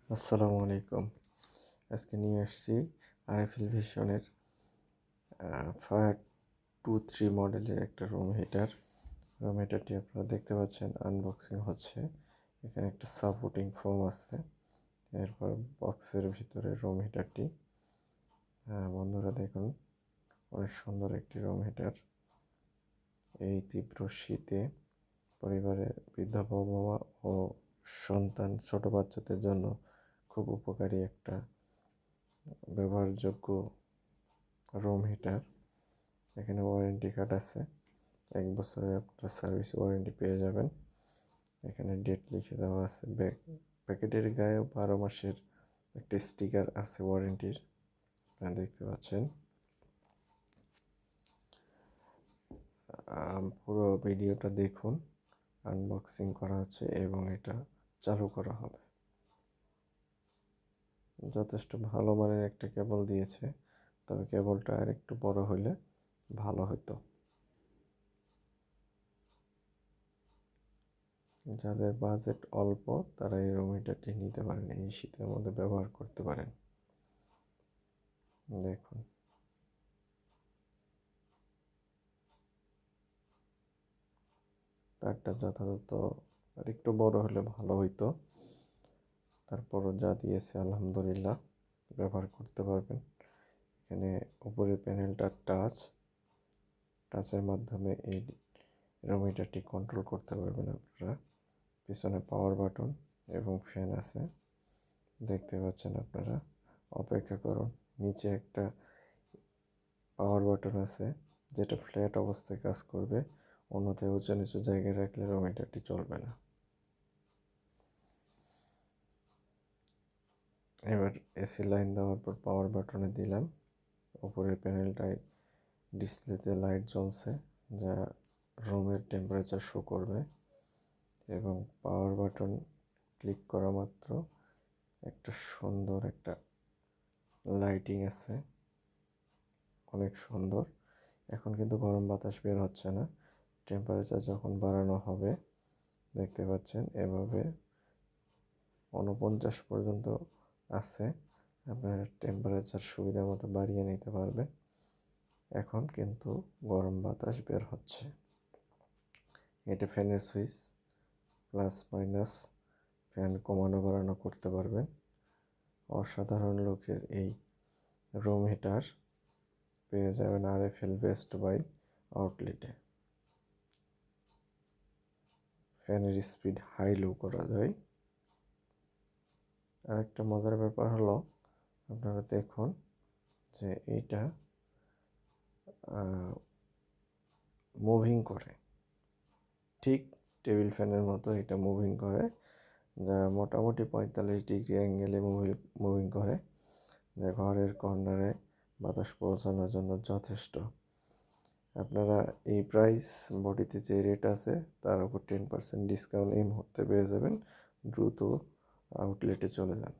আসসালামু আলাইকুম। আজকে নিয়ে আসছি আরএফএল ভিশনের 523 মডেলের একটা রুম হিটারটি আপনারা দেখতে পাচ্ছেন আনবক্সিং হচ্ছে। এখানে একটা সাপোর্টিং ফোম আছে, এরপর বক্সের ভিতরে রুম হিটারটি। বন্ধুরা দেখুন, অনেক সুন্দর একটি রুম হিটার। এই তীব্র শীতে পরিবারের বৃদ্ধ বাবা ও সন্তান ছোট বাচ্চাদের জন্য খুব উপকারী একটা ব্যবহারযোগ্য রুম হিটার। এখানে ওয়ারেন্টি কার্ড আছে, 1 বছরের আপনার সার্ভিস ওয়ারেন্টি পেয়ে যাবেন। এখানে ডেট লিখে দেওয়া আছে, প্যাকেটের গায়ে 12 মাসের একটা স্টিকার আছে ওয়ারেন্টির, আপনারা দেখতে পাচ্ছেন। পুরো ভিডিওটা দেখুন, আনবক্সিং করা হচ্ছে এবং এটা চালু করা হবে। যথেষ্ট ভালো মানের একটা কেবল দিয়েছে, তবে কেবলটা আর একটু বড় হলে ভালো হতো। যাদের বাজেট অল্প তারা এই রুম হিটারটি নিতে পারেন, এই শীতের মধ্যে ব্যবহার করতে পারেন। দেখুন, তারটা যথাযথ আর একটু বড় হলে ভালো হইতো, তারপরও যা দিয়েছে আলহামদুলিল্লাহ, ব্যবহার করতে পারবেন। এখানে উপরের প্যানেলটা টাচের মাধ্যমে এই রুম হিটারটি কন্ট্রোল করতে পারবেন আপনারা। পিছনে পাওয়ার বাটন এবং ফ্যান আছে, দেখতে পাচ্ছেন আপনারা। অপেক্ষা করুন, নিচে একটা পাওয়ার বাটন আছে যেটা ফ্ল্যাট অবস্থায় কাজ করবে, অন্যথায় উঁচু নিচু জায়গায় রাখলে রুম হিটারটি চলবে না। এবার এসি লাইন দেওয়ার পর পাওয়ার বাটনে দিলাম, উপরের প্যানেলটায় ডিসপ্লেতে লাইট জ্বলছে যা রুমের টেম্পারেচার শো করবে, এবং পাওয়ার বাটন ক্লিক করা মাত্র একটা সুন্দর একটা লাইটিং আছে, অনেক সুন্দর। এখন কিন্তু গরম বাতাস বের হচ্ছে না, টেম্পারেচার যখন বাড়ানো হবে দেখতে পাচ্ছেন এভাবে 49 পর্যন্ত আছে, আপনার টেম্পারেচার সুবিধা মতো বাড়িয়ে নিতে পারবেন। এখন কিন্তু গরম বাতাস বের হচ্ছে। এটা ফ্যানের সুইচ, প্লাস মাইনাস ফ্যান কমানো বাড়ানো করতে পারবেন। অসাধারণ লুকের এই রুম হিটার পেয়ে যাবেন আরএফএল বেস্ট বাই আউটলেটে। ফ্যানের স্পিড হাই লো করা যায়। আর একটা মজার ব্যাপার হলো, আপনারা দেখুন যে এইটা মুভিং করে, ঠিক টেবিল ফ্যানের মতো এটা মুভিং করে, যা মোটামুটি 45 ডিগ্রি অ্যাঙ্গেলে মুভিং করে, যা ঘরের কর্নারে বাতাস পৌঁছানোর জন্য যথেষ্ট। আপনারা এই প্রাইস বডিতে যে রেট আছে তার উপর 10% ডিসকাউন্ট এই মুহূর্তে পেয়ে যাবেন। দ্রুত আউটলেটে চলে যান।